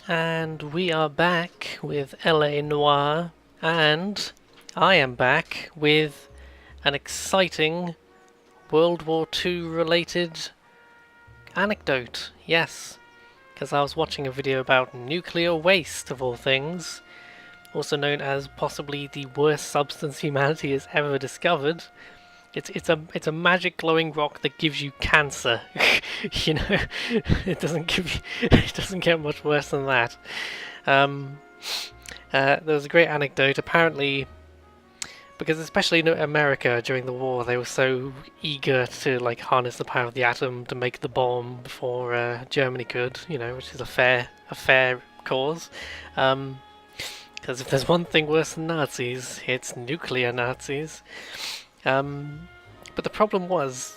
And we are back with LA Noire, and I am back with an exciting World War II related anecdote. Yes, because I was watching a video about nuclear waste, of all things, also known as possibly the worst substance humanity has ever discovered. It's a magic glowing rock that gives you cancer. you know, it doesn't get much worse than that. Um, there was a great anecdote. Apparently, because especially in America during the war, they were so eager to like harness the power of the atom to make the bomb before Germany could. Which is a fair cause. Because if there's one thing worse than Nazis, it's nuclear Nazis. But the problem was,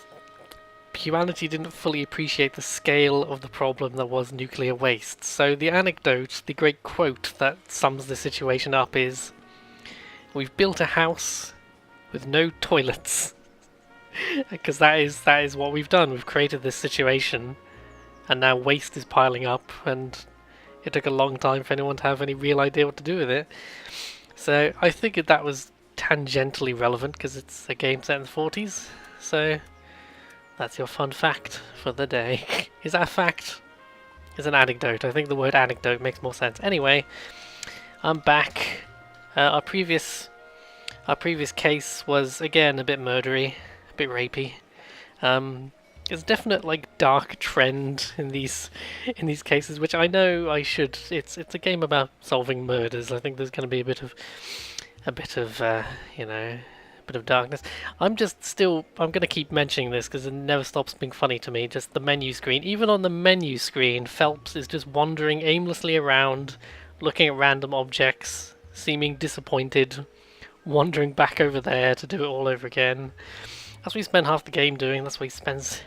humanity didn't fully appreciate the scale of the problem that was nuclear waste. So the anecdote, the great quote that sums the situation up is, "We've built a house with no toilets." Because that is what we've done. We've created this situation, and now waste is piling up, and it took a long time for anyone to have any real idea what to do with it. So I figured that was tangentially relevant because it's a game set in the 40s. So that's your fun fact for the day. Is that a fact? It's an anecdote. I think the word anecdote makes more sense. Anyway, I'm back. Our previous case was again a bit murdery, a bit rapey. There's a definite like dark trend in these cases, which I know I should. It's a game about solving murders. I think there's going to be a bit of a bit of darkness. I'm going to keep mentioning this because it never stops being funny to me. Just the menu screen. Even on the menu screen, Phelps is just wandering aimlessly around, looking at random objects, seeming disappointed, wandering back over there to do it all over again. That's what he spent half the game doing. That's what he spends.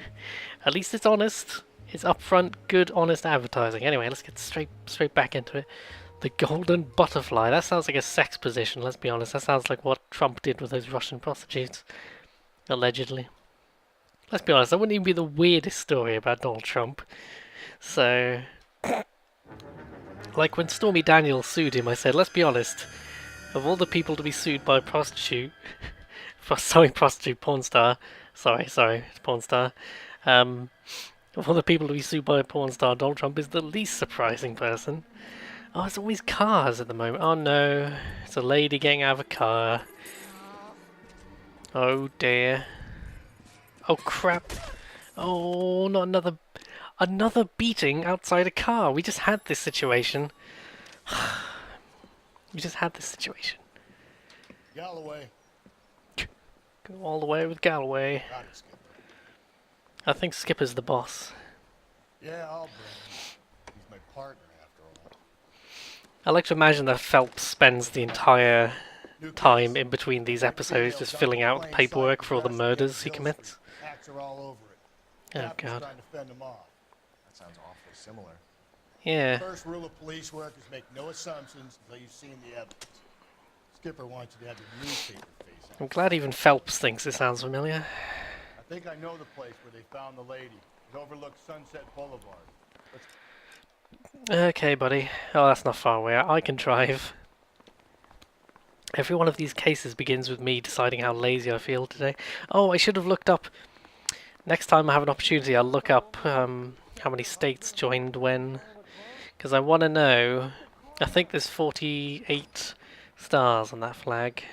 At least it's honest. It's upfront, good, honest advertising. Anyway, let's get straight back into it. The golden butterfly. That sounds like a sex position, let's be honest. That sounds like what Trump did with those Russian prostitutes. Allegedly. Let's be honest, that wouldn't even be the weirdest story about Donald Trump. So, like when Stormy Daniels sued him, I said, let's be honest, of all the people to be sued by a prostitute, porn star, porn star, of all the people to be sued by a porn star, Donald Trump is the least surprising person. Oh, it's always cars at the moment. Oh no, it's a lady getting out of a car. Oh dear. Oh crap. Oh, not another beating outside a car. We just had this situation. We just had this situation. Galloway. Go all the way with Galloway. Got it, Skipper. I think Skipper's the boss. Yeah, I'll bring him. He's my partner, after all. I like to imagine that Phelps spends the entire time in between these episodes just filling out paperwork for all the murders he commits. Hacks are all over it. Oh god. Trying to fend them off. That sounds awfully similar. Yeah. First rule of police work is make no assumptions until you've seen the evidence. Skipper wants you to have your newspaper face I'm on. glad even Phelps thinks it sounds familiar. I think I know the place where they found the lady. It overlooks Sunset Boulevard. Okay, buddy. Oh, that's not far away. I can drive. Every one of these cases begins with me deciding how lazy I feel today. Oh, I should have looked up. Next time I have an opportunity, I'll look up how many states joined when. Because I want to know. I think there's 48 stars on that flag.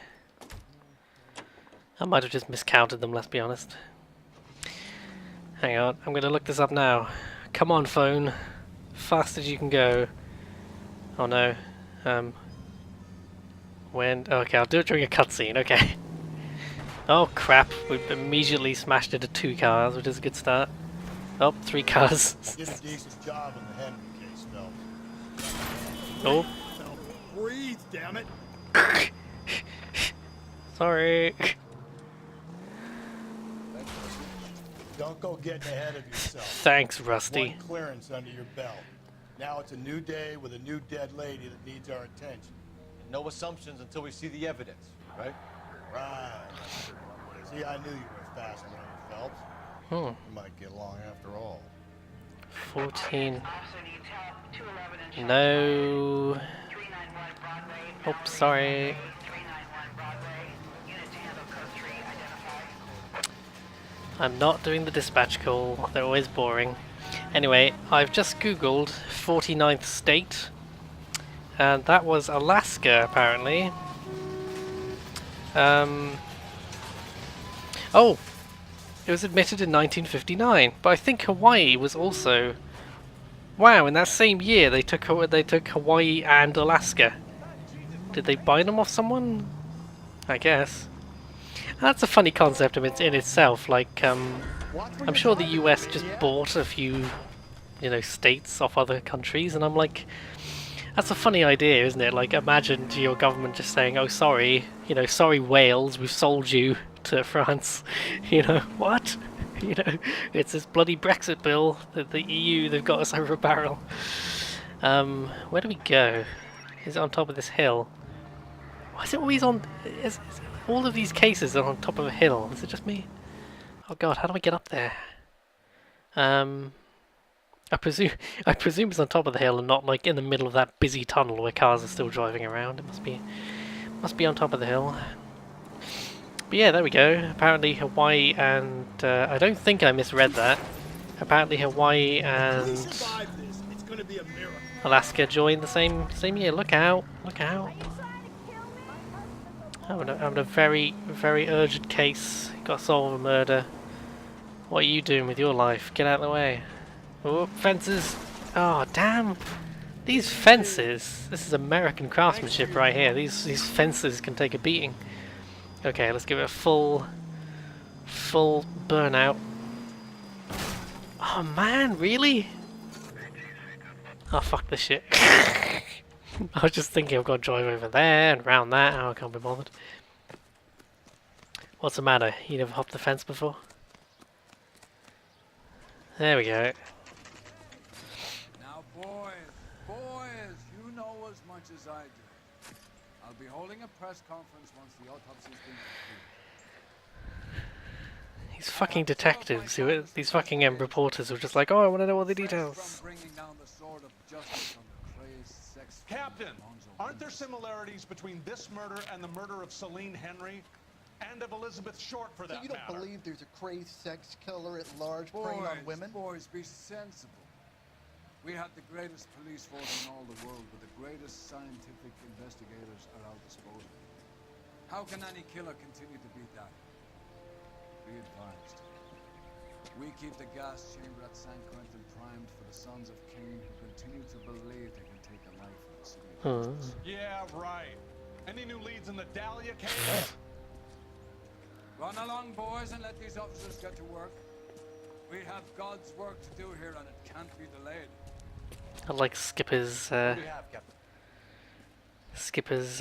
I might have just miscounted them, let's be honest. Hang on, I'm going to look this up now. Come on, phone. Fast as you can go. Oh no. When? Okay, I'll do it during a cutscene, okay. Oh crap, we've immediately smashed into 2 cars, which is a good start. Oh, 3 cars. Did a decent job on the Henry case, Phelps. Oh. Phelps, breathe, damn it. Sorry. Don't go getting ahead of yourself. Thanks, Rusty. One clearance under your belt. Now it's a new day with a new dead lady that needs our attention. No assumptions until we see the evidence, right? Right. See, I knew you were a fast learner, Phelps. Hmm. We might get along after all. 14. No. Oh, sorry. I'm not doing the dispatch call. They're always boring. Anyway, I've just googled 49th state, and that was Alaska, apparently. Oh, it was admitted in 1959, but I think Hawaii was also. Wow, in that same year they took Hawaii and Alaska. Did they buy them off someone? I guess. That's a funny concept in itself. Like, I'm sure the US just bought a few, states off other countries, and I'm like, that's a funny idea, isn't it? Like, imagine your government just saying, "Oh, sorry, sorry Wales, we've sold you to France." What? It's this bloody Brexit bill that the EU, they've got us over a barrel. Where do we go? Is it on top of this hill? Why is it always on? All of these cases are on top of a hill. Is it just me? Oh god, how do I get up there? I presume it's on top of the hill and not like in the middle of that busy tunnel where cars are still driving around. It must be on top of the hill. But yeah, there we go. Apparently Hawaii and I don't think I misread that. Apparently Hawaii and Alaska joined the same year. Look out! Look out! I'm in a very, very urgent case. Got to solve a murder. What are you doing with your life? Get out of the way. Oh, fences! Oh, damn! These fences! This is American craftsmanship right here. These fences can take a beating. Okay, let's give it a full burnout. Oh man, really? Oh, fuck this shit. I was just thinking I've got to drive over there and round that. Oh, I can't be bothered. What's the matter? You never hopped the fence before? There we go. Now, boys, you know as much as I do. I'll be holding a press conference once the autopsy's been completed. These fucking detectives, these fucking reporters were just like, oh, I want to know all the details. Captain, aren't there similarities between this murder and the murder of Celine Henry and of Elizabeth Short, for that So you don't matter? believe there's a crazed sex killer at large preying on women? Boys, be sensible. We have the greatest police force in all the world, but the greatest scientific investigators at our disposal. How can any killer continue to beat that? Be advised. We keep the gas chamber at San Quentin primed for the sons of Cain who continue to believe they can take a life in the city of justice. Yeah, right. Any new leads in the Dahlia case? Run along, boys, and let these officers get to work. We have God's work to do here, and it can't be delayed. I like Skipper's What do you have, Captain?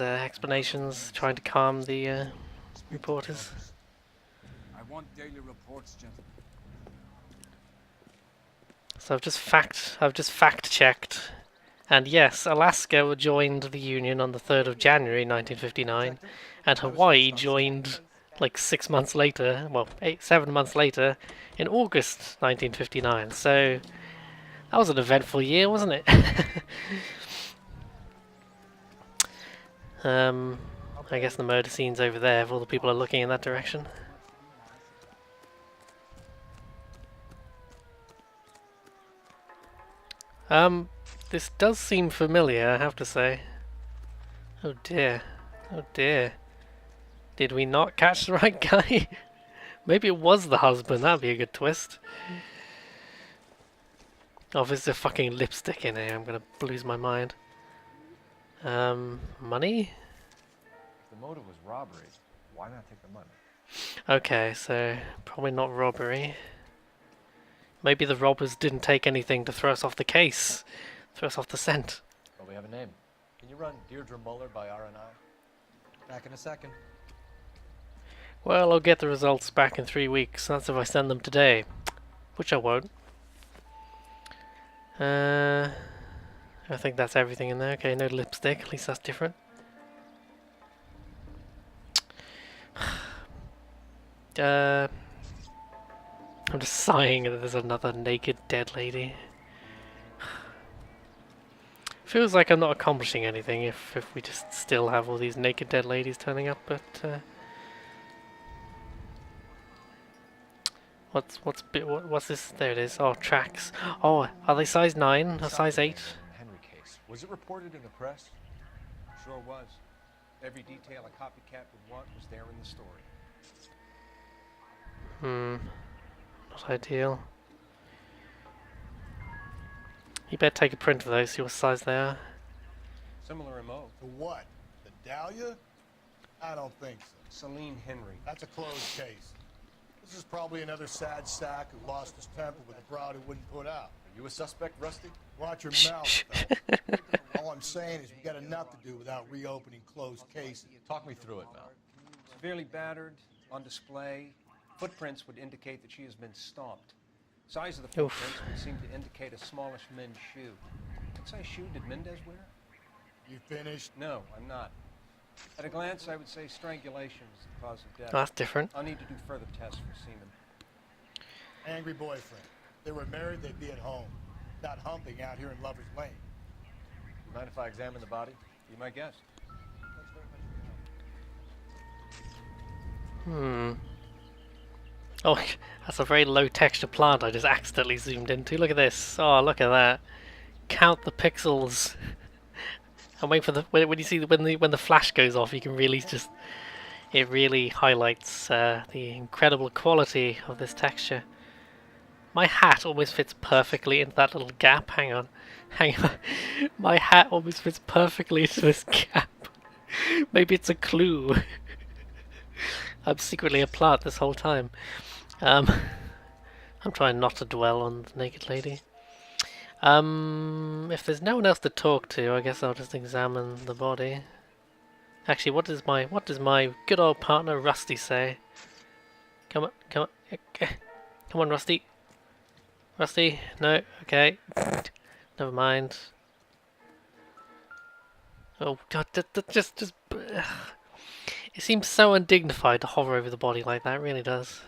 explanations, trying to calm the reporters. I want daily reports, gentlemen. So I've just fact checked, and yes, Alaska joined the Union on the 3rd of January 1959, and Hawaii joined like 6 months later, well, 7 months later, in August 1959. So that was an eventful year, wasn't it? I guess the murder scene's over there if all the people are looking in that direction. This does seem familiar, I have to say. Oh dear. Oh dear. Did we not catch the right guy? Maybe it was the husband, that'd be a good twist. Oh, there's a fucking lipstick in here, I'm gonna lose my mind. Money? If the motive was robbery, why not take the money? Okay, so probably not robbery. Maybe the robbers didn't take anything to throw us off the case. Throw us off the scent. Well, we have a name. Can you run Deirdre Muller by RNI? Back in a second. Well, I'll get the results back in 3 weeks. That's if I send them today. Which I won't. I think that's everything in there. Okay, no lipstick. At least that's different. I'm just sighing that there's another naked dead lady. Feels like I'm not accomplishing anything if we just still have all these naked dead ladies turning up, but what's this? There it is. Oh, tracks. Oh, are they size 9 or size 8? Henry case. Was it reported in the press? Sure was. Every detail a copycat would want was there in the story. Not ideal. You better take a print of those, see what size they are. Similar MO. To what? The Dahlia? I don't think so. Celine Henry. That's a closed case. This is probably another sad sack who lost his temper with a broad who wouldn't put out. Are you a suspect, Rusty? Watch your mouth, Phelps. All I'm saying is we got enough to do without reopening closed cases. Talk me through it, Val. Severely battered, on display. Footprints would indicate that she has been stomped. Size of the footprints would seem to indicate a smallish men's shoe. What size shoe did Mendez wear? You finished? No, I'm not. At a glance, I would say strangulation is the cause of death. That's different. I'll need to do further tests for semen. Angry boyfriend. If they were married, they'd be at home. Not humping out here in Lover's Lane. You mind if I examine the body? Be my guest. Oh, that's a very low texture plant I just accidentally zoomed into. Look at this. Oh, look at that. Count the pixels. And wait for the when you see when the flash goes off, you can really just it really highlights the incredible quality of this texture. My hat almost fits perfectly into that little gap. Hang on. My hat almost fits perfectly into this gap. Maybe it's a clue. I'm secretly a plant this whole time. I'm trying not to dwell on the naked lady. If there's no one else to talk to, I guess I'll just examine the body. Actually, what does my good old partner Rusty say? Come on, Rusty. Rusty, no, okay, never mind. Oh God, just. It seems so undignified to hover over the body like that. It really does.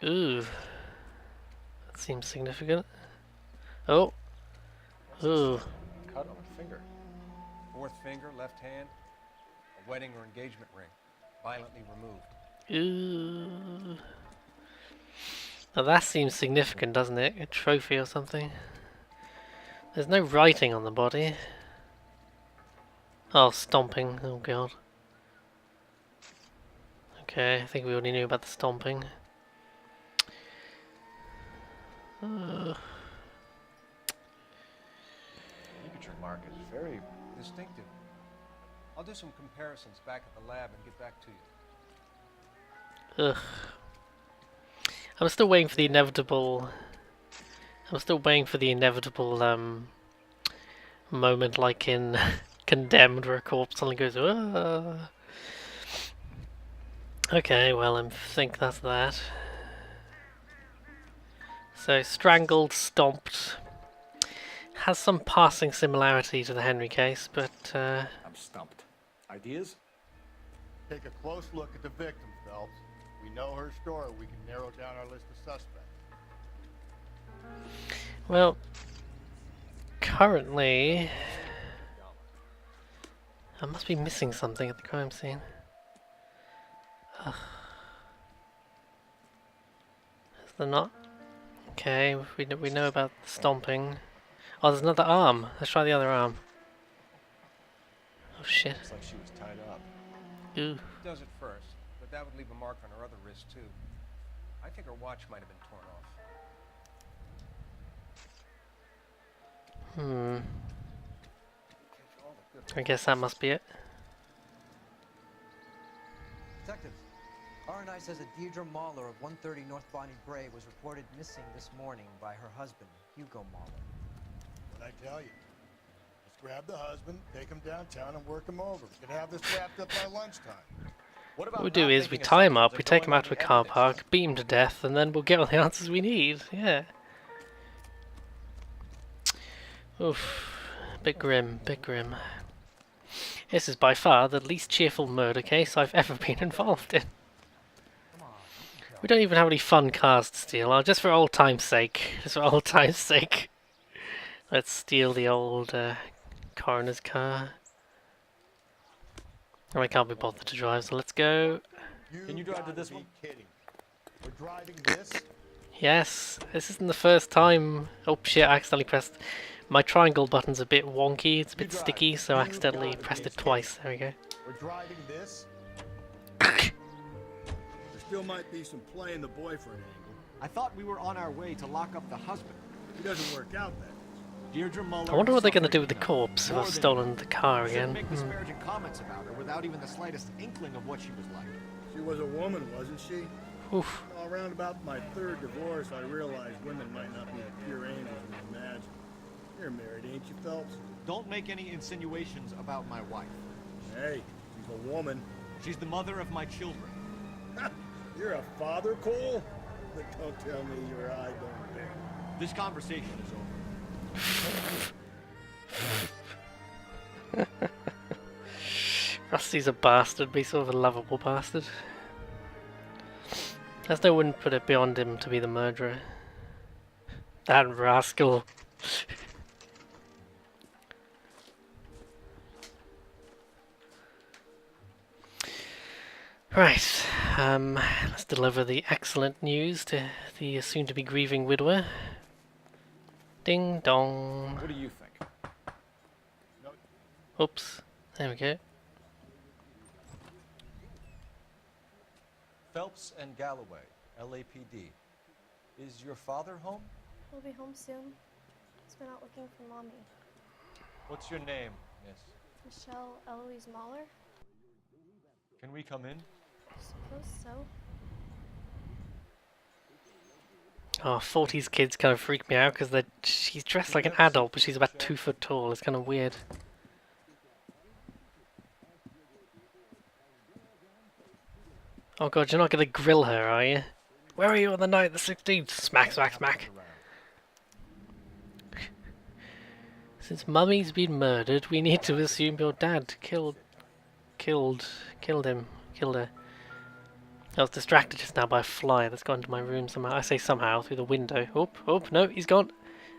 Ooh, that seems significant. Oh, ooh. Cut on a finger. Fourth finger, left hand. A wedding or engagement ring. Violently removed. Ooh. Now that seems significant, doesn't it? A trophy or something. There's no writing on the body. Oh, stomping. Oh God. Okay, I think we already knew about the stomping. Signature mark is very Distinctive. I'll do some comparisons back at the lab and get back to you. Ugh. I'm still waiting for the inevitable. Moment, like in Condemned, where a corpse suddenly goes. "Whoa." Okay, well, I think that's that. So, strangled, stomped. Has some passing similarity to the Henry case, but I'm stumped. Ideas? Take a close look at the victim, Phelps. We know her story. We can narrow down our list of suspects. well, currently, I must be missing something at the crime scene. Ugh. Is there not? Okay, we know about the stomping. Oh, there's another arm. Let's try the other arm. Oh shit. looks like she was tied up. Ooh. He does it first, but that would leave a mark on her other wrist too. I think her watch might have been torn off. I guess that must be it. Detectives, R&I says that Deirdre Mahler of 130 North Bonnie Bray was reported missing this morning by her husband, Hugo Mahler. What'd I tell you? Let's grab the husband, take him downtown, and work him over. We can have this wrapped up by lunchtime. What What about we do not is we making tie him up, assumptions we and take him going out to a on the car evidence? park, beat him to death, and then we'll get all the answers we need. Yeah. Oof. Bit grim, bit grim. This is by far the least cheerful murder case I've ever been involved in. We don't even have any fun cars to steal, just for old time's sake. Just for old time's sake. Let's steal the old coroner's car. Oh, I can't be bothered to drive, so let's go. Can you drive to gotta this be one? kidding. We're driving this? Yes, this isn't the first time. Oh shit, I accidentally pressed. My triangle button's a bit wonky, it's a bit drive. sticky, so I You accidentally gotta pressed be it twice. There we go. We're driving this? There still might be some play in the boyfriend angle. I thought we were on our way to lock up the husband. He doesn't work out that. Deirdre Muller I wonder what they're going to suffered do with the enough. corpse if More I've than stolen the car Shouldn't again. make disparaging comments about her without even the slightest inkling of what she was like. She was a woman, wasn't she? Oof. All around about my third divorce, I realized women might not be the pure angels we imagine. You're married, ain't you, Phelps? Don't make any insinuations about my wife. Hey, she's a woman. She's the mother of my children. You're a father, Cole? But don't tell me your eye don't bear. This conversation is over. Rusty's a bastard, but he's sort of a lovable bastard. As though wouldn't put it beyond him to be the murderer. That rascal. Right, let's deliver the excellent news to the soon-to-be grieving widower. Ding dong. What do you think? Oops, there we go. Phelps and Galloway, LAPD. Is your father home? We'll be home soon. He's been out looking for Mommy. What's your name, miss? Michelle Eloise Mahler? Can we come in? I suppose so. Oh, 40s kids kind of freak me out because she's dressed like an adult, but she's about 2 foot tall. It's kind of weird. Oh god, you're not going to grill her, are you? Where are you on the night of the 16th? Smack, smack, smack. Since Mummy's been murdered, we need to assume your dad killed her. I was distracted just now by a fly that's gone into my room somehow. I say somehow, through the window. Oh, no, he's gone.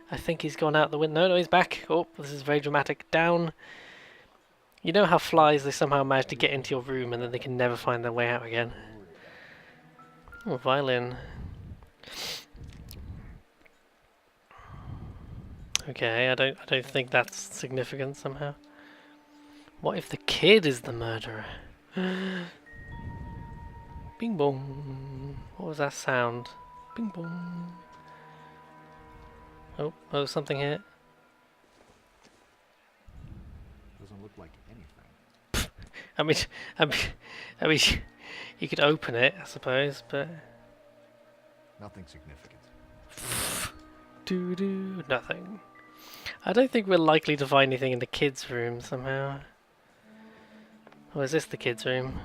I think he's gone out the window. No, he's back. Oh, this is very dramatic. Down. You know how flies, they somehow manage to get into your room and then they can never find their way out again. Oh, violin. Okay, I don't think that's significant somehow. What if the kid is the murderer? Bing bong. What was that sound? Bing bong. Oh, something here. Doesn't look like anything. I mean, you could open it, I suppose, but Nothing significant. nothing. I don't think we're likely to find anything in the kids' room somehow. Or is this the kids' room?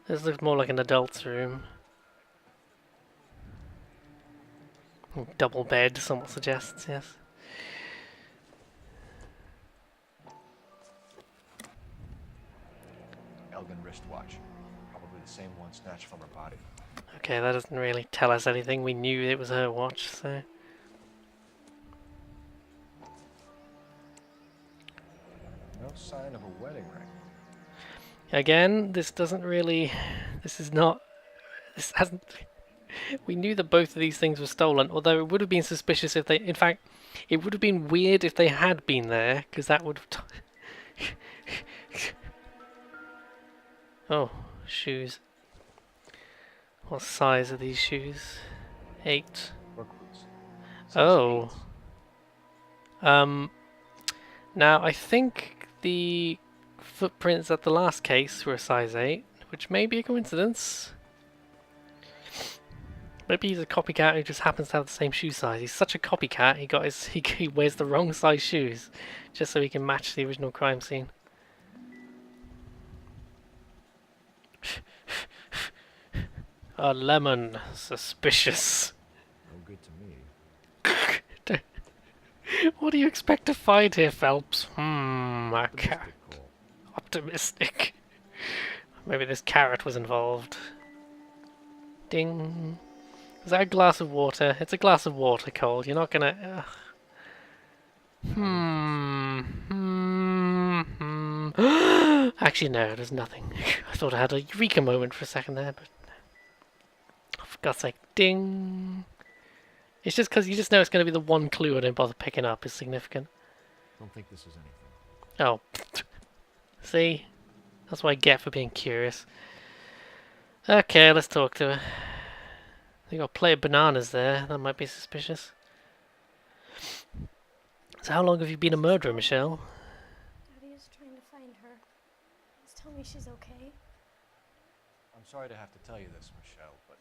This looks more like an adult's room. Double bed, someone suggests, yes. Elgin wristwatch. Probably the same one snatched from her body. Okay, that doesn't really tell us anything. We knew it was her watch, so... No sign of a wedding ring. Again, this doesn't really... This hasn't... We knew that both of these things were stolen, although it would have been suspicious if they... In fact, it would have been weird if they had been there, because that would have... Oh, shoes. What size are these shoes? 8. Work boots. Oh. Now, I think the footprints at the last case were a size 8, which may be a coincidence. Maybe he's a copycat who just happens to have the same shoe size. He's such a copycat, he wears the wrong size shoes, just so he can match the original crime scene. A lemon. Suspicious. No good to me. What do you expect to find here, Phelps? Optimistic call. Optimistic. Maybe this carrot was involved. Ding. Is that a glass of water? It's a glass of water, Cole. You're not gonna... Actually, no, there's nothing. I thought I had a eureka moment for a second there, but for God's sake, ding! It's just because you just know it's going to be the one clue I don't bother picking up is significant. Don't think this is anything. Oh, see? That's what I get for being curious. Okay, let's talk to her. They got a plate of bananas there. That might be suspicious. So how long have you been a murderer, Michelle? Daddy is trying to find her. Please tell me she's okay. I'm sorry to have to tell you this, Michelle, but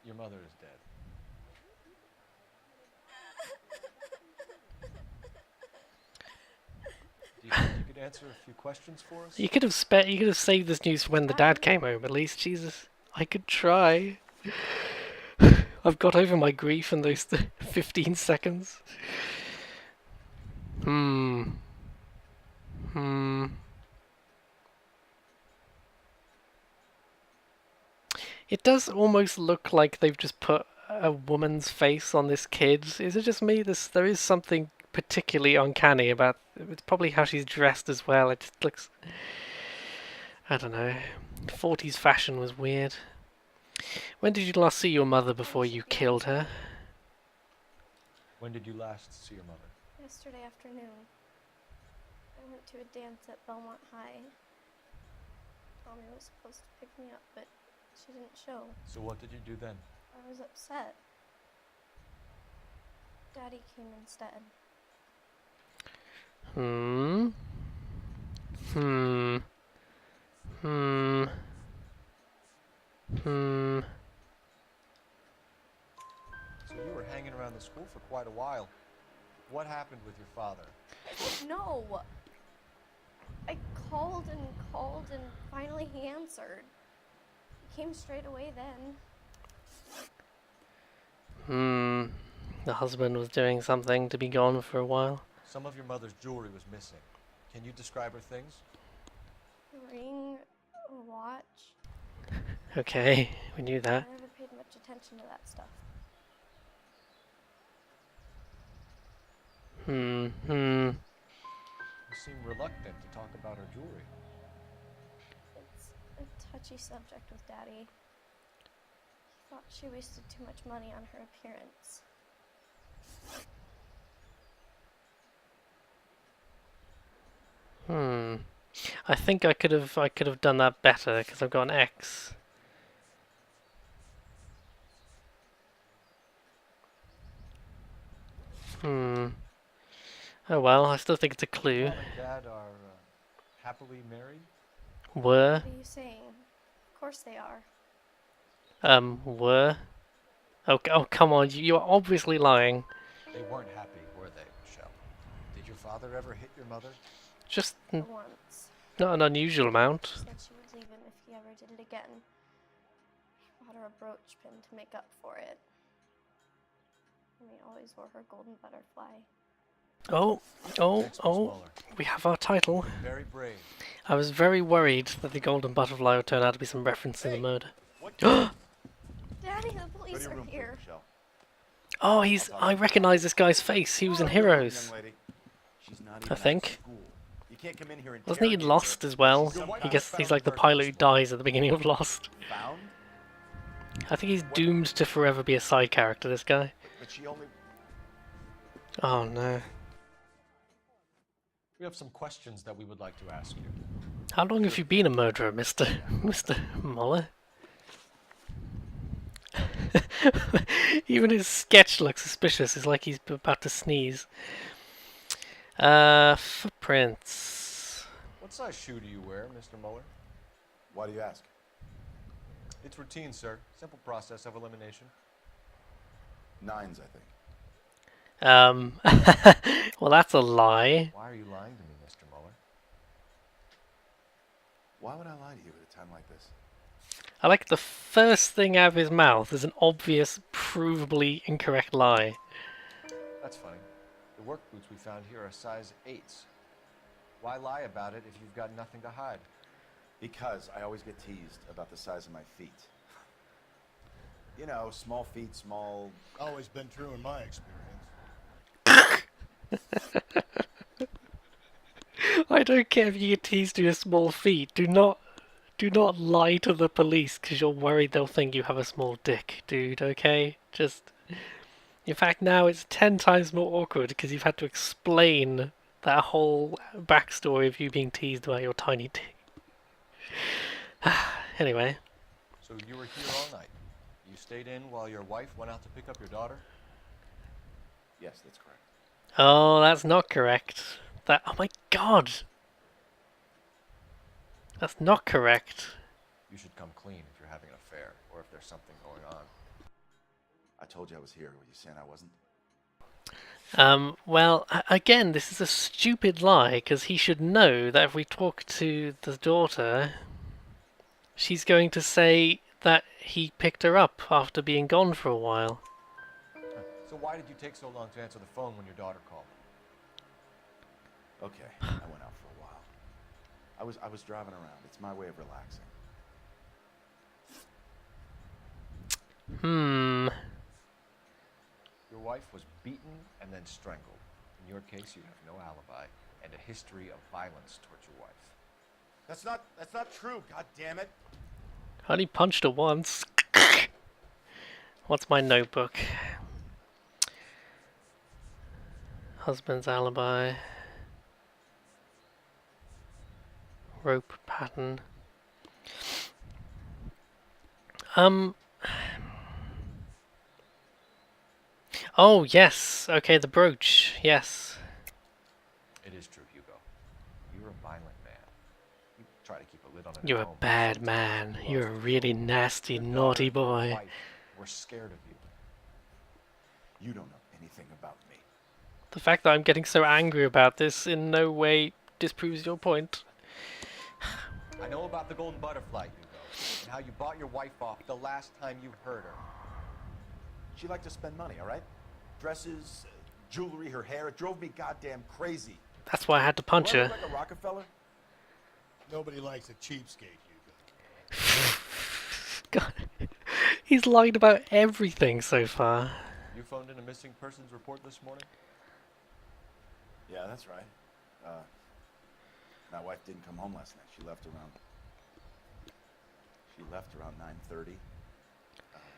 your mother is dead. Do you think you could answer a few questions for us? You could have saved this news for when the dad came home, at least. Jesus, I could try. I've got over my grief in those 15 seconds. It does almost look like they've just put a woman's face on this kid. Is it just me? There is something particularly uncanny about. It's probably how she's dressed as well. It just looks. I don't know. 40s fashion was weird. When did you last see your mother before you killed her? When did you last see your mother? Yesterday afternoon. I went to a dance at Belmont High. Tommy was supposed to pick me up, but she didn't show. So what did you do then? I was upset. Daddy came instead. So you were hanging around the school for quite a while. What happened with your father? No! I called and finally he answered. He came straight away then. The husband was doing something to be gone for a while. Some of your mother's jewelry was missing. Can you describe her things? A ring, a watch. Okay, we knew I that. never paid much attention to that stuff. You seem reluctant to talk about her jewelry. It's a touchy subject with Daddy. He thought she wasted too much money on her appearance. I think I could have done that better because I've got an X. Oh well, I still think it's a clue. Mom and Dad are happily married? Were? What are you saying? Of course they are. Were? Oh, come on, you are obviously lying. They weren't happy, were they, Michelle? Did your father ever hit your mother? Just Once. not an unusual amount. She said she would leave him if he ever did it again. He bought her a brooch pin to make up for it. And he always wore her golden butterfly. Oh, we have our title. Very brave. I was very worried that the golden butterfly would turn out to be some reference to the murder. Daddy, the police are here. Oh, I recognize this guy's face. He was in Heroes. I think. Wasn't he in Lost as well? He's like the pilot who dies at the beginning of Lost. I think he's doomed to forever be a side character, this guy. Oh no. We have some questions that we would like to ask you. How long have you been a murderer, Mr. Muller? Even his sketch looks suspicious. It's like he's about to sneeze. Footprints. What size shoe do you wear, Mr. Muller? Why do you ask? It's routine, sir. Simple process of elimination. 9s, I think. Well, that's a lie. Why are you lying to me, Mr. Muller? Why would I lie to you at a time like this? I like the first thing out of his mouth is an obvious, provably incorrect lie. That's funny. The work boots we found here are size 8s. Why lie about it if you've got nothing to hide? Because I always get teased about the size of my feet. You know, small feet, small... Always been true in my experience. I don't care if you get teased with your small feet. Do not lie to the police because you're worried they'll think you have a small dick, dude, okay? Just... In fact, now it's 10 times more awkward because you've had to explain that whole backstory of you being teased by your tiny dick. Anyway. So you were here all night. You stayed in while your wife went out to pick up your daughter? Yes, that's correct. Oh, that's not correct. Oh my god! That's not correct. You should come clean if you're having an affair, or if there's something going on. I told you I was here. Were you saying I wasn't? Well, again, this is a stupid lie, because he should know that if we talk to the daughter, she's going to say that he picked her up after being gone for a while. So why did you take so long to answer the phone when your daughter called? Okay, I went out for a while. I was driving around. It's my way of relaxing. Your wife was beaten and then strangled. In your case, you have no alibi and a history of violence towards your wife. That's not true. God damn it! I only punched her once. What's my notebook? Husband's alibi. Rope pattern. Oh, yes. Okay, the brooch. Yes. It is true, Hugo. You're a violent man. You try to keep a lid on it. You're a bad man. You're a really nasty, naughty boy. We're scared of you. You don't know anything about me. The fact that I'm getting so angry about this in no way disproves your point. I know about the golden butterfly, Hugo, and how you bought your wife off the last time you heard her. She liked to spend money, all right? Dresses, jewelry, her hair. It drove me goddamn crazy. That's why I had to punch Do I her. look like a Rockefeller? Nobody likes a cheapskate, Hugo. God. He's lied about everything so far. You phoned in a missing persons report this morning? Yeah, that's right. My wife didn't come home last night. She left around 9:30.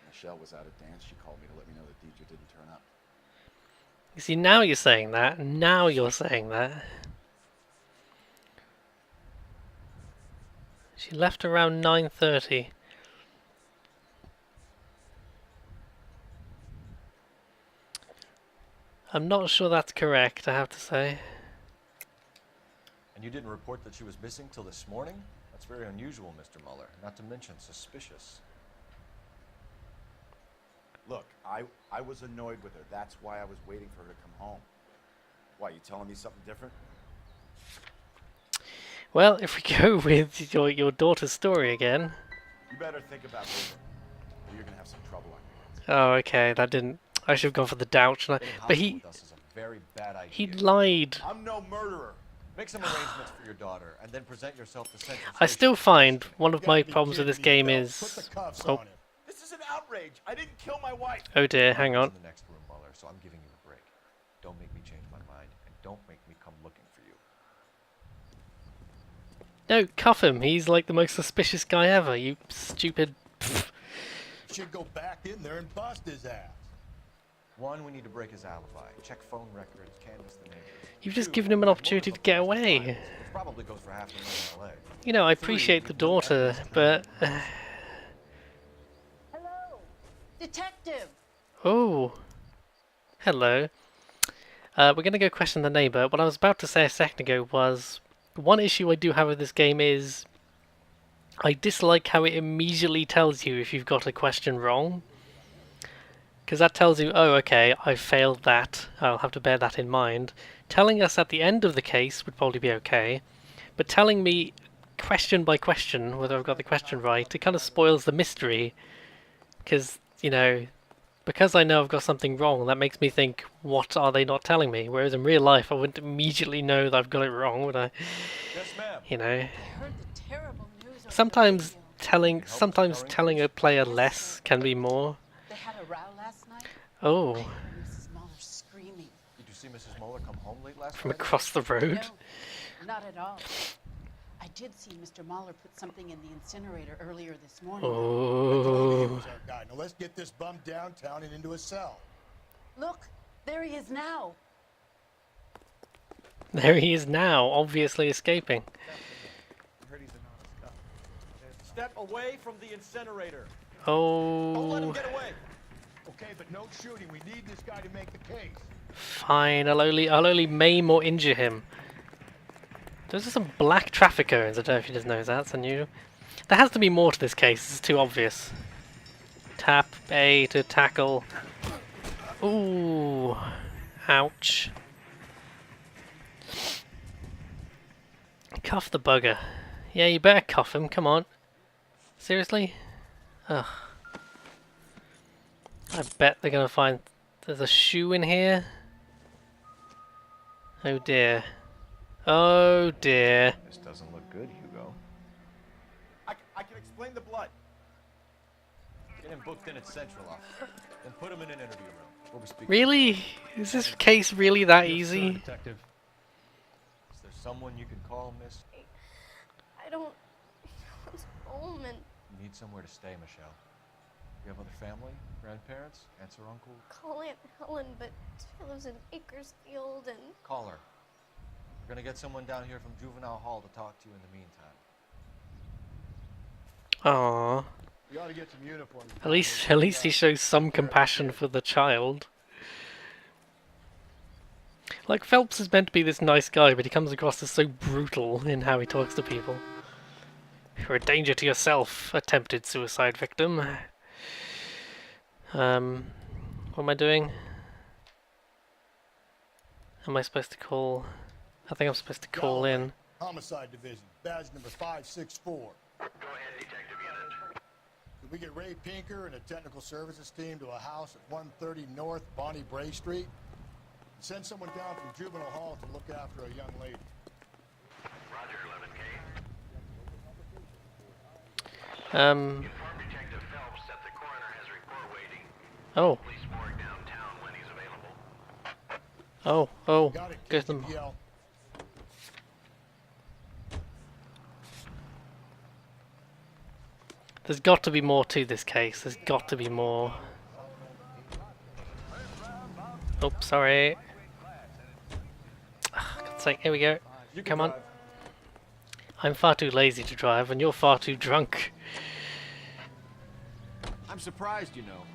Michelle was out at dance. She called me to let me know that Deidre didn't turn up. You see, now you're saying that. Now you're saying that. She left around 9:30. I'm not sure that's correct, I have to say. And you didn't report that she was missing till this morning? That's very unusual, Mr. Mueller. Not to mention suspicious. Look, I was annoyed with her. That's why I was waiting for her to come home. Why, you telling me something different? Well, if we go with your daughter's story again. You better think about it, or you're gonna have some trouble on your hands. Oh, okay, that didn't... I should have gone for the doubt, shouldn't I? But he lied. I'm no murderer. Make some arrangements for your daughter, and then present yourself to Central I Station. still find one of my problems with this game is... Put the cuffs Oh. on him. This is an outrage. I didn't kill my wife. Oh dear, hang on. In the next room, Mueller, so I'm giving you a break. Don't make me change my mind, and don't make me come looking for you. No, cuff him. He's like the most suspicious guy ever, you stupid... Should go back in there and bust his ass. One, we need to break his alibi. Check phone records, canvass the neighbors. You've just Two, given him an opportunity to get away. which probably goes for half the money in LA. You know, I appreciate the daughter, but... Hello, detective. Oh. Hello. We're going to go question the neighbour. What I was about to say a second ago was... One issue I do have with this game is... I dislike how it immediately tells you if you've got a question wrong. Because that tells you, oh, okay, I failed that. I'll have to bear that in mind. Telling us at the end of the case would probably be okay. But telling me question by question whether I've got the question right, it kind of spoils the mystery. Because, you know, because I know I've got something wrong, that makes me think, what are they not telling me? Whereas in real life, I wouldn't immediately know that I've got it wrong, would I? Yes, ma'am. You know. I heard the terrible news. Sometimes telling a player less can be more. They had a row last night. Oh. I heard Mrs. Mueller screaming. Did you see Mrs. Moeller come home late last From night? across the road. No, not at all. I did see Mr. Mahler put something in the incinerator earlier this morning. I told you he Oh. was our guy. Now let's get this bum downtown and into a cell. Look, there he is now. There he is now, obviously escaping. I heard he's an honest guy. Step away from the incinerator. Don't let him Oh. get away. Okay, but no shooting. We need this guy to make the case. Fine, I'll only maim or injure him. Those are some black traffic cones. I don't know if you just know that. That's unusual. There has to be more to this case. This is too obvious. Tap A to tackle. Ooh. Ouch. Cuff the bugger. Yeah, you better cuff him. Come on. Seriously? Ugh. I bet they're gonna find... There's a shoe in here. Oh dear. Oh dear. This doesn't look good, Hugo. I can explain the blood. Get him booked in at Central office. Then put him in an interview room. We'll be speaking. Really? Is this case really that easy? Detective. Is there someone you can call, miss? I don't want home and You need somewhere to stay, Michelle. You have other family? Grandparents? Aunts or uncle? call Aunt Helen, but she lives in Bakersfield and Call her. We're gonna get someone down here from Juvenile Hall to talk to you in the meantime. Aww. You ought to get some uniforms. At least he shows some compassion for the child. Like, Phelps is meant to be this nice guy, but he comes across as so brutal in how he talks to people. You're a danger to yourself, attempted suicide victim. What am I doing? Am I supposed to call... I think I'm supposed to call in. Homicide Division, badge number 564. Go ahead, Detective Unit. Could we get Ray Pinker and a technical services team to a house at 130 North Bonnie Bray Street? Send someone down from Juvenile Hall to look after a young lady. Roger, 11K. Um... Inform Detective Phelps that the coroner has a report waiting. Oh. Police morgue downtown when he's available. Oh, Got it, get them. KGPL. There's got to be more to this case. There's got to be more. Oh, sorry. God's sake, here we go. Come on. I'm far too lazy to drive, and you're far too drunk. I'm surprised, you know.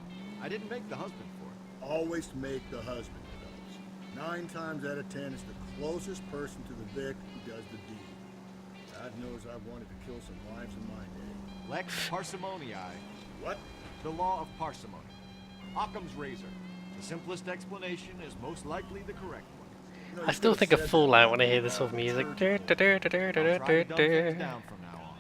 I didn't make the husband for it. Always make the husband, fellas. 9 times out of 10, it's the closest person to the Vic who does the deed. God knows I've wanted to kill some wives in my day. Lex parsimoniae. What? The law of parsimony. Occam's razor. The simplest explanation is most likely the correct one. You know, I you still could've think of said Full that Out when I hear in this sort of music. I'll try to dumb things down from now on.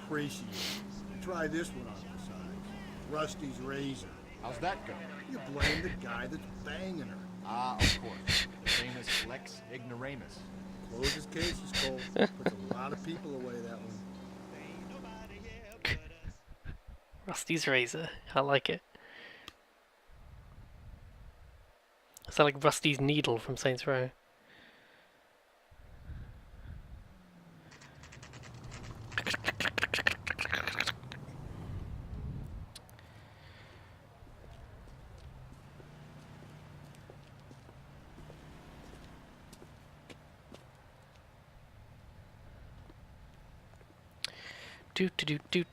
Appreciate it. Try this one on the side. Rusty's razor. How's that go? You blame the guy that's banging her. Ah, of course. The famous Lex ignoramus. Closes cases, Cole. Puts a lot of people away, that one. Rusty's razor. I like it. Is that like Rusty's needle from Saints Row?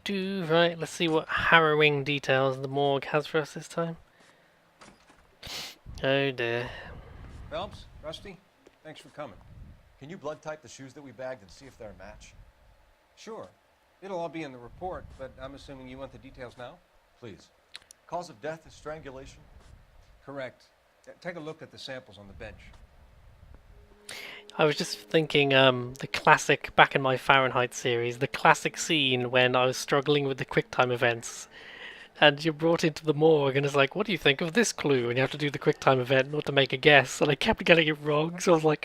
Right, let's see what harrowing details the morgue has for us this time. Oh dear. Phelps, Rusty, thanks for coming. Can you blood type the shoes that we bagged and see if they're a match? Sure. It'll all be in the report, but I'm assuming you want the details now? Please. Cause of death is strangulation? Correct. Take a look at the samples on the bench. I was just thinking, the classic, back in my Fahrenheit series, the classic scene when I was struggling with the QuickTime events, and you're brought into the morgue, and it's like, what do you think of this clue? And you have to do the QuickTime event, not to make a guess, and I kept getting it wrong, so I was like,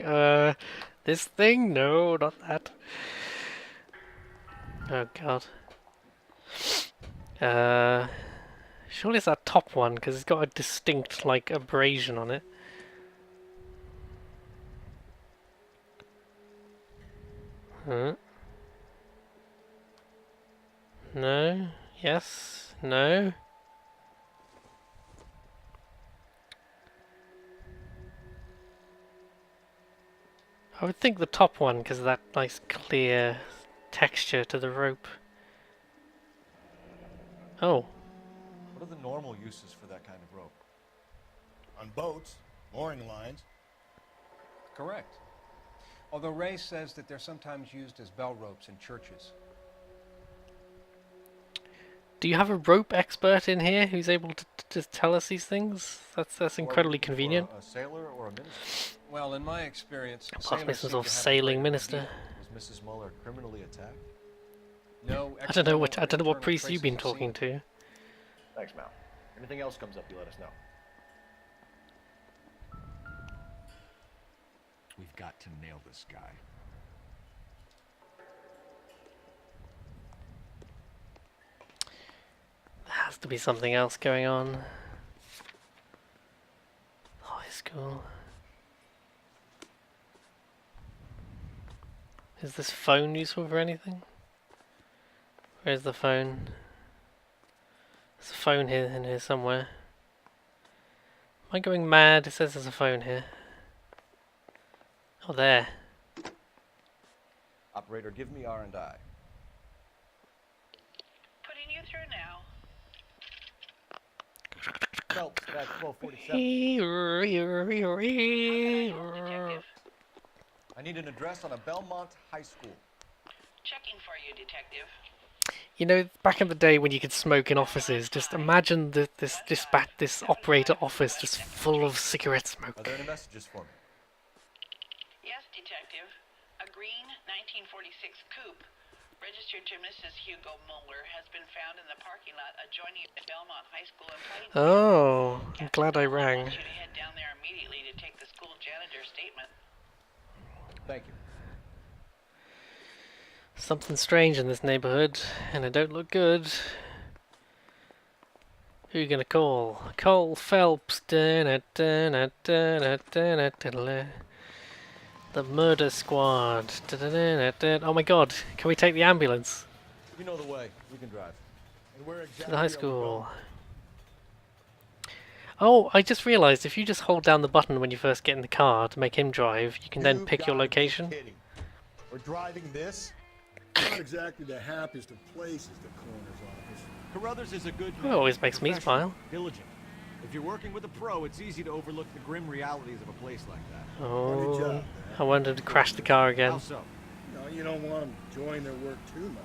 this thing? No, not that. Oh god. Surely it's that top one, because it's got a distinct, like, abrasion on it. Huh? No. Yes. No. I would think the top one, because of that nice clear texture to the rope. Oh. What are the normal uses for that kind of rope? On boats, mooring lines. Correct. Although Ray says that they're sometimes used as bell ropes in churches. Do you have a rope expert in here who's able to just tell us these things? That's incredibly convenient. A sailor or a minister? Well, in my experience, Possibly some sailors sort of seem to have a sailing greater minister. Was Mrs. Muller criminally attacked? No. I don't know what. I don't know what external priest you've been traces of talking to. Thanks, Mal. Anything else comes up, you let us know. We've got to nail this guy. There has to be something else going on. High school. Is this phone useful for anything? Where's the phone? There's a phone here in here somewhere. Am I going mad? It says there's a phone here. Oh, there. Operator, give me R&I. Putting you through now. Phelps, back 1247. I need an address on a Belmont High School. Checking for you, detective. You know, back in the day when you could smoke in offices, just imagine this operator office just full of cigarette smoke. Are there any messages for me? Yes, detective. A green 1946 coupe registered to Mrs. Hugo Muller has been found in the parking lot adjoining the Belmont High School in Plainview. Oh, I'm glad I I rang. want you to head down there immediately to take the school janitor's statement. Thank you. Something strange in this neighborhood, and it don't look good. Who you gonna call? Cole Phelps. The murder squad. Oh my god, can we take the ambulance You know the way. We can drive. And where to exactly the high are we school? going? Oh, I just realised if you just hold down the button when you first get in the car to make him drive, you can then You've pick your gotta be location. kidding. We're driving this? Not exactly the happiest of places, the coroner's office. Carruthers is a good It man. always makes me Professional, smile. Diligent. If you're working with a pro, it's easy to overlook the grim realities of a place like that. Oh, job, I wanted to crash the car again. How so? You don't want them enjoying their work too much.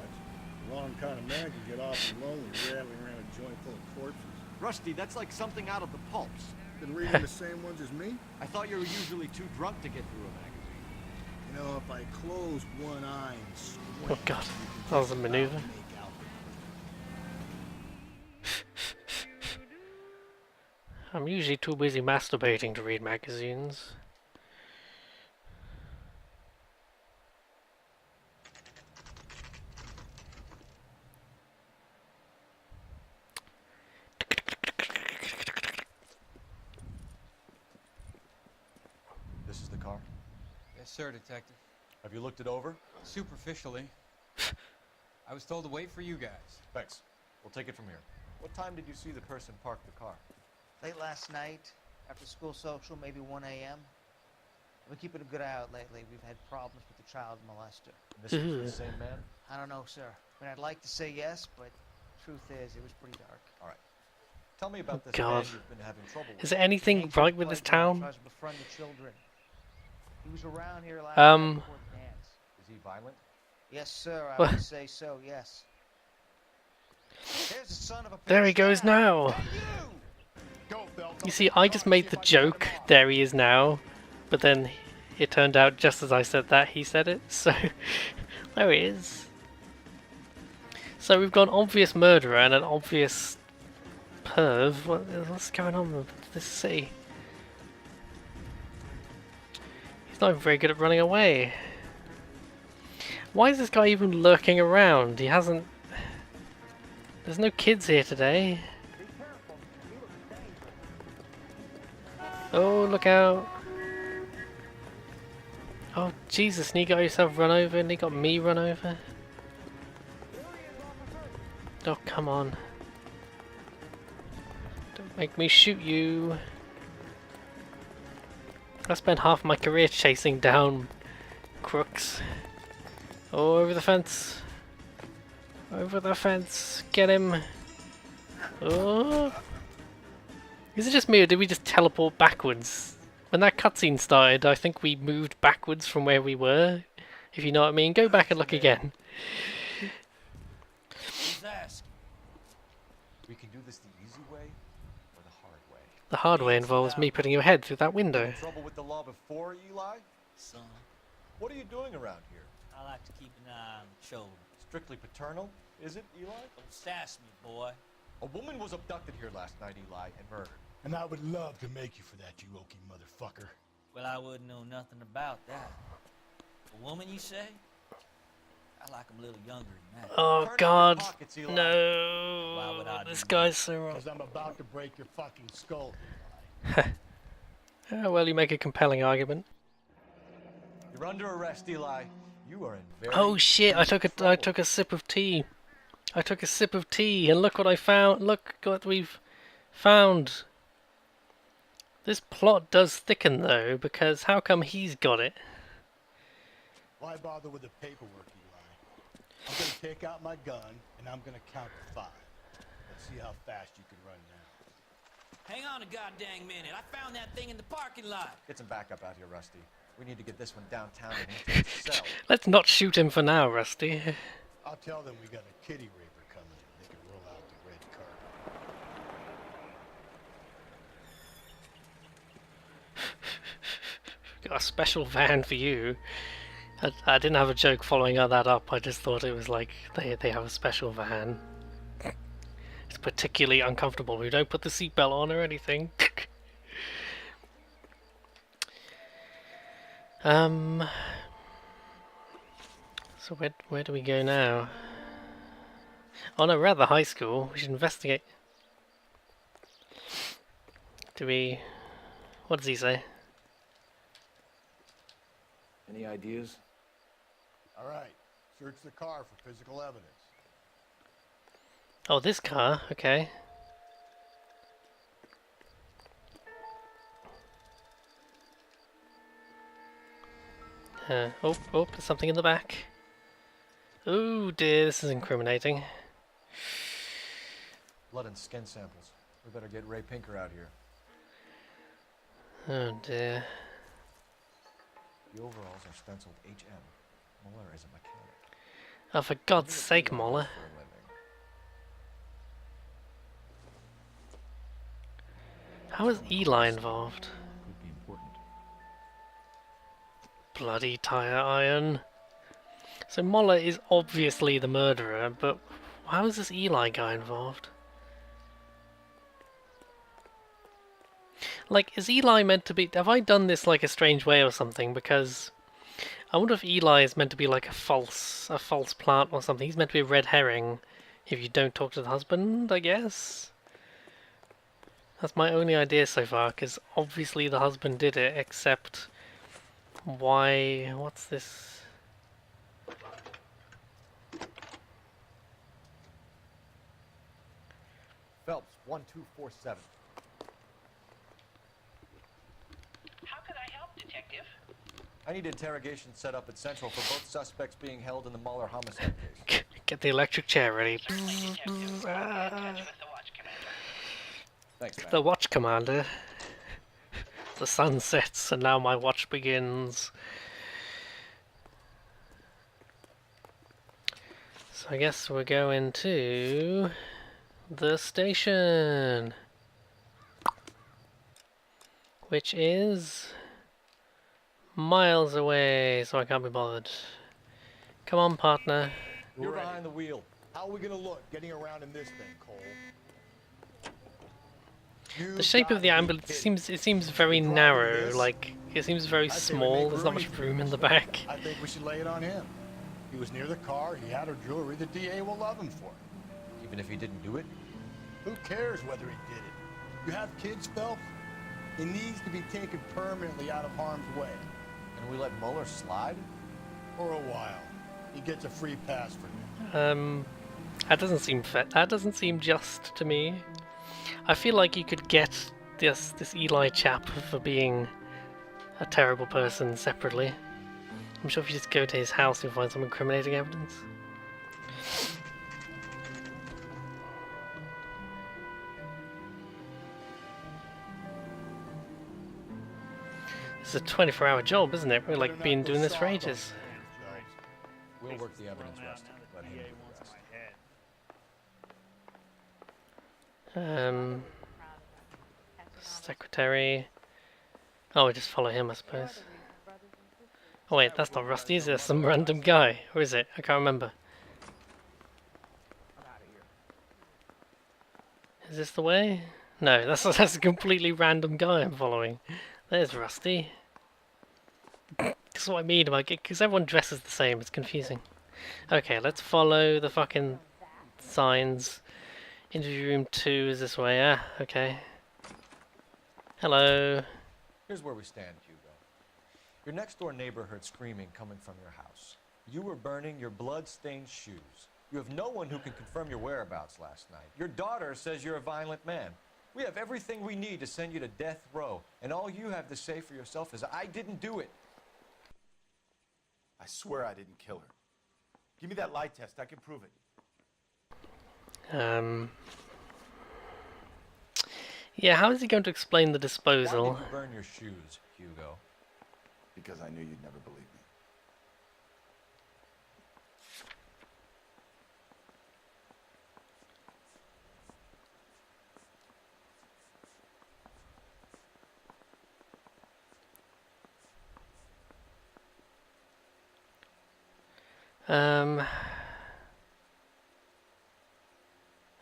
The wrong kind of man can get awfully lonely rattling around a joint full of corpses. Rusty, that's like something out of the pulps. Been reading the same ones as me? I thought you were usually too drunk to get through a magazine. If I close one eye and squint, Oh god, you can that was just a about maneuver. make out the I'm usually too busy masturbating to read magazines. This is the car. Yes, sir, detective. Have you looked it over? Superficially. I was told to wait for you guys. Thanks. We'll take it from here. What time did you see the person park the car? Late last night, after school social, maybe 1 a.m. We're keeping a good eye out lately. We've had problems with the child molester. This is the same man? I don't know, sir. I mean, I'd like to say yes, but truth is, it was pretty dark. All right. Tell me about this God. man you've been having trouble with. Is there anything right with this town? Tries to befriend the children. He was around here last Um. night before the dance. Is he violent? Yes, sir. I What? would say so. Yes. There's the son of a There he bitch goes now. Go, Phelps. You see, I just made the joke, there he is now, but then it turned out just as I said that, he said it, so there he is. So we've got an obvious murderer and an obvious perv. What's going on with this city? He's not even very good at running away. Why is this guy even lurking around? He hasn't... There's no kids here today. Oh, look out. Oh, Jesus, and you got yourself run over and he got me run over? Oh, come on. Don't make me shoot you. I spent half my career chasing down crooks. Oh, over the fence. Over the fence. Get him. Oh. Is it just me or did we just teleport backwards? When that cutscene started, I think we moved backwards from where we were. If you know what I mean. Go back and look again. Who's asking? We can do this the easy way or the hard way. The hard way involves me putting your head through that window. In trouble with the law before, Eli? Son, What are you doing around here? I like to keep an eye on the children. Strictly paternal, is it, Eli? Don't sass me, boy. A woman was abducted here last night, Eli, and murdered. And I would love to make you for that, you oaky motherfucker. Well, I wouldn't know nothing about that. A woman, you say? I like 'em a little younger than that. Oh Turn God, your pockets, Eli. Why would no! I This do guy's so wrong. Because I'm about to break your fucking skull. Oh, well, you make a compelling argument. You're under arrest, Eli. You are in very... Oh shit! I took a sip of tea. I took a sip of tea, and look what I found. Look what we've found. This plot does thicken though, because how come he's got it? Why bother with the paperwork, Eli? I'm gonna take out my gun, and I'm gonna count to 5. Let's see how fast you can run now. Hang on a goddamn minute. I found that thing in the parking lot. Get some backup out here, Rusty. We need to get this one downtown and into his cell. Let's not shoot him for now, Rusty. I'll tell them we got a kitty raper coming and they can roll out the red carpet. Got a special van for you. I didn't have a joke following that up. I just thought it was like they have a special van. It's particularly uncomfortable. We don't put the seatbelt on or anything. So where do we go now? Oh no, we're at the high school. We should investigate. Do we... What does he say? Any ideas? All right, search the car for physical evidence. Oh, this car. Okay. Oh, there's something in the back. Oh dear, this is incriminating. Blood and skin samples. We better get Ray Pinker out here. Oh dear. The overalls are stenciled HM. Muller is a mechanic. Oh, for God's sake, Moller. For a living. How is Eli involved? Could be important. Bloody tire iron. So Moller is obviously the murderer, but how is this Eli guy involved? Like, is Eli meant to be... Have I done this like a strange way or something? Because I wonder if Eli is meant to be like a false plant or something. He's meant to be a red herring if you don't talk to the husband, I guess? That's my only idea so far, because obviously the husband did it, except... Why... What's this? Phelps, 1247. How could I help, Detective? I need interrogation set up at Central for both suspects being held in the Muller homicide case. Get the electric chair ready. Certainly, Detective. I'll be in touch with the watch commander. Thanks, man. The watch commander. The sun sets and now my watch begins. So I guess we're going to the station, which is miles away, so I can't be bothered. Come on, partner. You're behind the wheel. How are we gonna look getting around in this thing, Cole? The shape of the ambulance seems very narrow, like it seems very small. There's not much room in the back. I think we should lay it on him. He was near the car, he had her jewelry, the DA will love him for it. Even if he didn't do it? Who cares whether he did it? You have kids, Phelps? It needs to be taken permanently out of harm's way. And we let Mueller slide? For a while. He gets a free pass for now. That doesn't seem fair. That doesn't seem just to me. I feel like you could get this Eli chap for being a terrible person separately. I'm sure if you just go to his house, you'll find some incriminating evidence. It's a 24-hour job, isn't it? We're like been doing this for ages. We'll work the evidence, Rusty. Let him do the rest. Secretary. Oh, we just follow him, I suppose. Oh wait, that's not Rusty, is it? Some random guy. Or is it? I can't remember. Is this the way? No, that's a completely random guy I'm following. There's Rusty. That's what I mean about it, because everyone dresses the same, it's confusing. Okay, let's follow the fucking signs. Interview room 2 is this way, ah, okay. Hello. Here's where we stand, Hugo. Your next-door neighbor heard screaming coming from your house. You were burning your blood-stained shoes. You have no one who can confirm your whereabouts last night. Your daughter says you're a violent man. We have everything we need to send you to death row, and all you have to say for yourself is, I didn't do it. I swear I didn't kill her. Give me that lie test. I can prove it. Yeah, how is he going to explain the disposal? Why did you burn your shoes, Hugo? Because I knew you'd never believe me.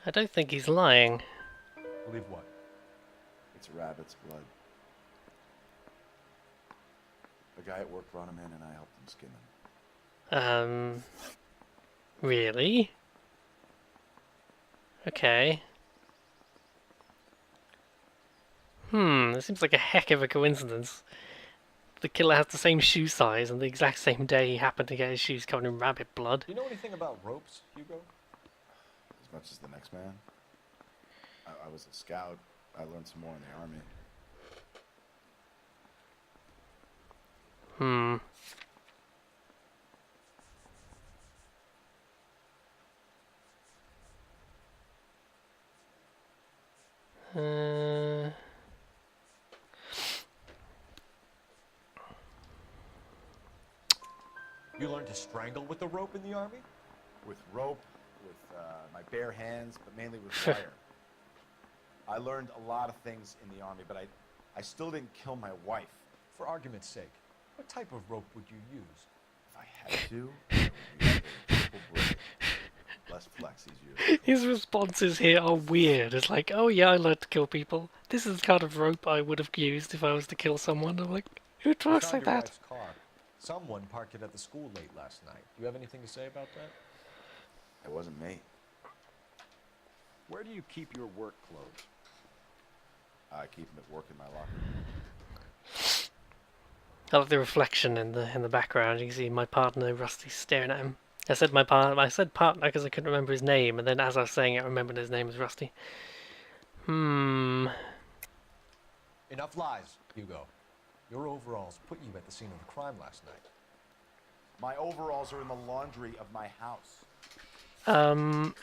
I don't think he's lying. Believe what? It's a rabbit's blood. The guy at work brought him in and I helped him skin him. Really? Okay. This seems like a heck of a coincidence. The killer has the same shoe size and the exact same day he happened to get his shoes covered in rabbit blood. Do you know anything about ropes, Hugo? As much as the next man. I was a scout. I learned some more in the army. You learned to strangle with the rope in the army? With rope, with my bare hands, but mainly with fire. I learned a lot of things in the army, but I still didn't kill my wife. For argument's sake, what type of rope would you use? If I had to, I would use a triple braid. Less flex, easier. His responses here are weird. It's like, oh yeah, I learned to kill people. This is the kind of rope I would have used if I was to kill someone. I'm like, who talks like that? Car. Someone parked it at the school late last night. Do you have anything to say about that? It wasn't me. Where do you keep your work clothes? I keep them at work in my locker. I love the reflection in the background. You can see my partner Rusty staring at him. I said partner because I couldn't remember his name, and then as I was saying it, I remembered his name was Rusty. Enough lies, Hugo. Your overalls put you at the scene of the crime last night. My overalls are in the laundry of my house. I'm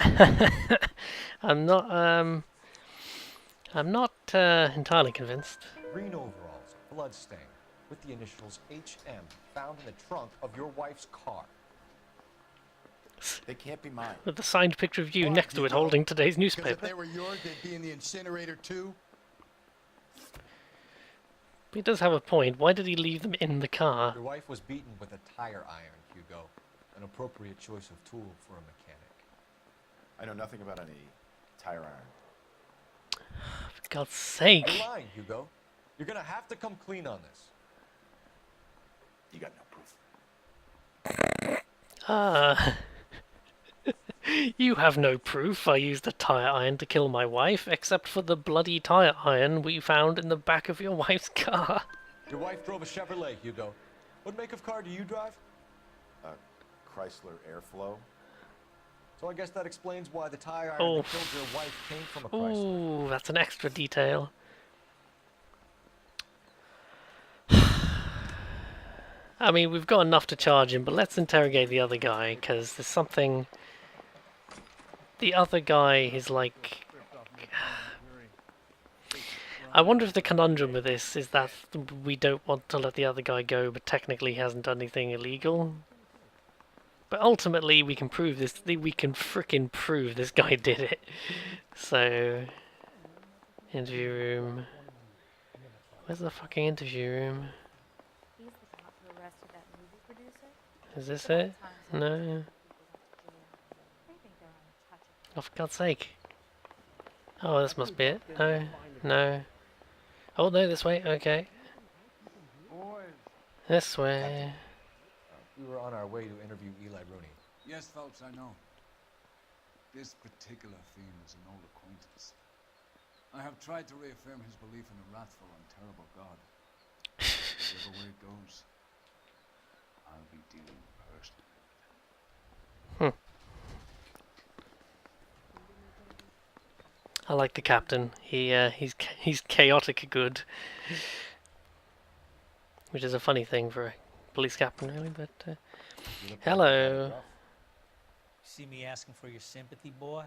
not entirely convinced. Green overalls, bloodstained, with the initials HM found in the trunk of your wife's car. They can't be mine. With the signed picture of you next to it holding today's Because newspaper. if they were yours, they'd be in the incinerator too. But he does have a point. Why did he leave them in the car? Your wife was beaten with a tire iron, Hugo. An appropriate choice of tool for a mechanic. I know nothing about any tire iron. For God's sake. You're lying, Hugo. You're gonna have to come clean on this. You got no proof. You have no proof I used a tire iron to kill my wife, except for the bloody tire iron we found in the back of your wife's car. Your wife drove a Chevrolet, Hugo. What make of car do you drive? Chrysler Airflow. So I guess that explains why the tire iron Oh. that killed your wife came from a Chrysler. Ooh, that's an extra detail. I mean, we've got enough to charge him, but let's interrogate the other guy, because there's something... The other guy is like... I wonder if the conundrum with this is that we don't want to let the other guy go, but technically he hasn't done anything illegal. But ultimately, we can prove this. We can frickin' prove this guy did it. So, interview room. Where's the fucking interview room? He's the cop who arrested that movie producer. Is this it? No. They think they're untouchable. Oh, for God's sake! Oh, this must be it. No, no. Oh no, this way. Okay. This way. We were on our way to interview Eli Rooney. Yes, Phelps, I know. This particular theme is an old acquaintance. I have tried to reaffirm his belief in a wrathful and terrible God. Whichever way it goes, I'll be dealing personally. I like the captain. He's chaotic good, which is a funny thing for a police captain, really. But hello. See me asking for your sympathy, boy?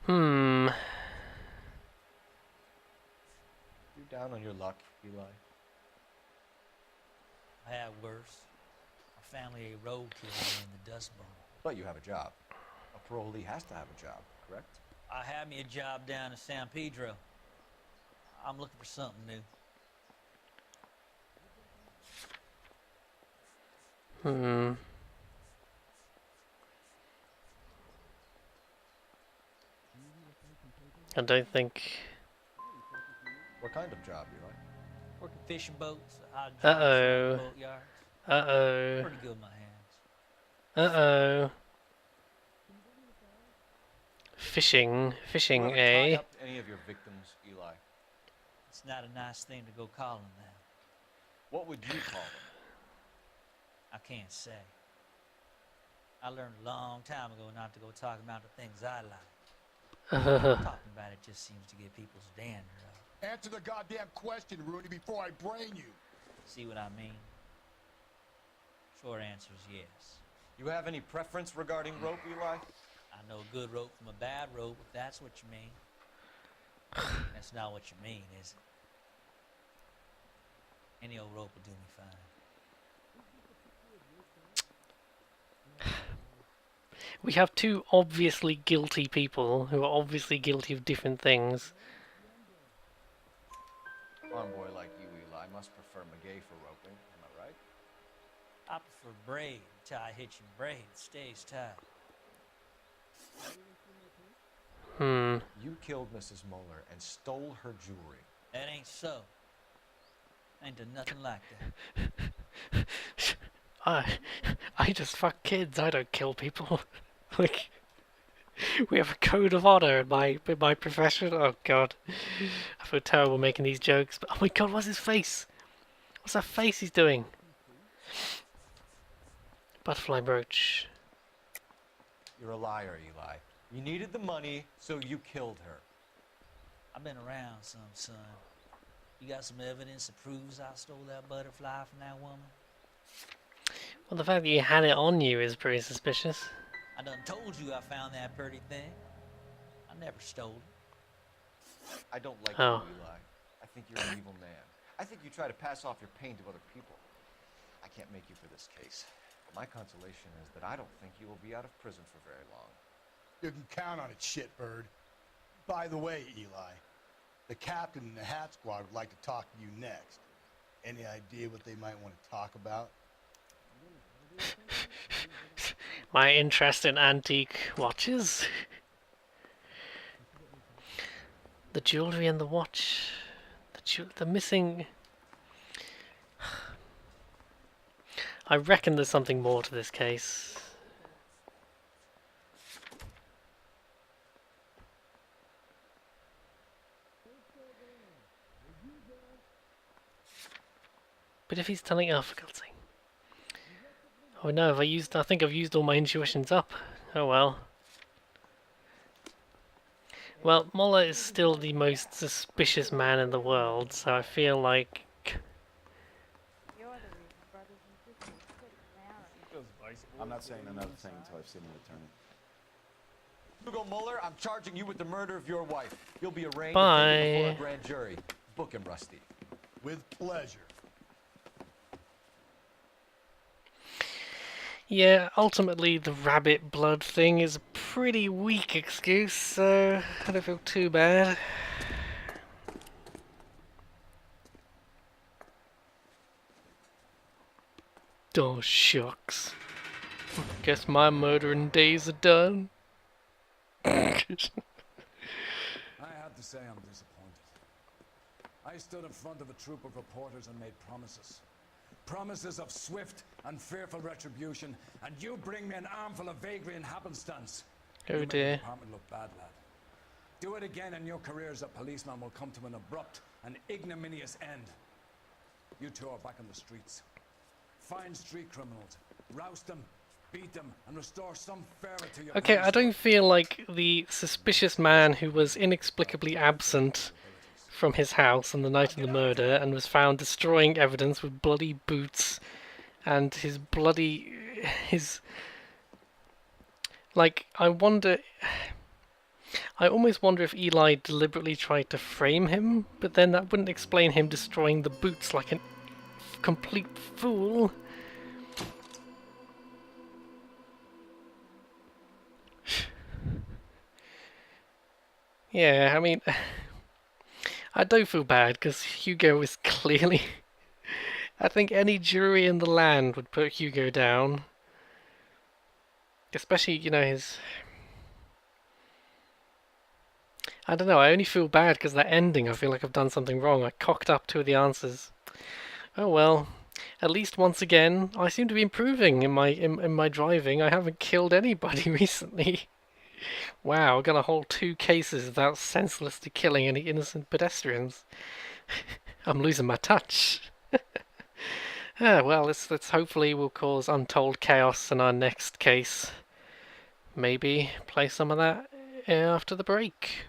Hmm. You're down on your luck, Eli. I had worse. My family a roadkill in the Dust Bowl. But you have a job. A parolee has to have a job, correct? I had me a job down in San Pedro. I'm looking for something new. I don't think. What kind of job, Eli? Working fishing boats, odd jobs Uh-oh. around boatyards. Uh-oh. Pretty good in my hands. Uh-oh. Fishing, You ever eh? tie up any of your victims, Eli? It's not a nice thing to go calling them. What would you call them? I can't say. I learned a long time ago not to go talking about the things I like. Talking about it just seems to get people's dander up. Answer the goddamn question, Rooney, before I brain you. See what I mean? Short answer is yes. You have any preference regarding rope, Eli? I know a good rope from a bad rope, if that's what you mean. That's not what you mean, is it? Any old rope will do me fine. We have two obviously guilty people who are obviously guilty of different things. Farm boy like you, Eli, must prefer McGay for roping. Am I right? I prefer braid. Tie hitching braid. It stays tight. You killed Mrs. Moeller and stole her jewelry. That ain't so. Ain't done nothing like that. I just fuck kids. I don't kill people. Like, we have a code of honor in my profession. Oh God, I feel terrible making these jokes. But oh my God, what's his face? What's that face he's doing? Butterfly brooch. You're a liar, Eli. You needed the money, so you killed her. I've been around some, son. You got some evidence that proves I stole that butterfly from that woman? Well, the fact that you had it on you is pretty suspicious. I done told you I found that pretty thing. I never stole it. I don't like Oh. you, Eli. I think you're an evil man. I think you try to pass off your pain to other people. I can't make you for this case. But my consolation is that I don't think you will be out of prison for very long. You can count on it, shitbird. By the way, Eli, the captain and the hat squad would like to talk to you next. Any idea what they might want to talk about? My interest in antique watches. The jewelry and the watch. The missing... I reckon there's something more to this case. But if he's telling, oh, for God's sake. Oh no, I think I've used all my intuitions up. Oh well. Well, Moller is still the most suspicious man in the world, so I feel like... I'm not saying another thing until I've seen an attorney. Hugo Muller, I'm charging you with the murder of your wife. You'll be arraigned Bye. and taken before a grand jury. Book him, Rusty. With pleasure. Yeah, ultimately the rabbit blood thing is a pretty weak excuse, so I don't feel too bad. Oh, shucks. Guess my murdering days are done. I have to say I'm disappointed. I stood in front of a troop of reporters and made promises. Promises of swift and fearful retribution, and you bring me an armful of vagary and happenstance. Oh You make dear. the department look bad, lad. Do it again and your career as a policeman will come to an abrupt and ignominious end. You two are back on the streets. Find street criminals, roust them, beat them, and restore some fervor to your Okay, police I don't feel like the suspicious man who was inexplicably absent from his house on the night of the murder and was found destroying evidence with bloody boots and like, I almost wonder if Eli deliberately tried to frame him, but then that wouldn't explain him destroying the boots like a complete fool. Yeah, I mean, I don't feel bad because Hugo is clearly... I think any jury in the land would put Hugo down. Especially, you know, his... I don't know, I only feel bad because that ending, I feel like I've done something wrong. I cocked up two of the answers. Oh well, at least once again, I seem to be improving in my driving. I haven't killed anybody recently. Wow, I've got a whole 2 cases without senselessly killing any innocent pedestrians. I'm losing my touch. Well, let's hopefully will cause untold chaos in our next case. Maybe play some of that after the break.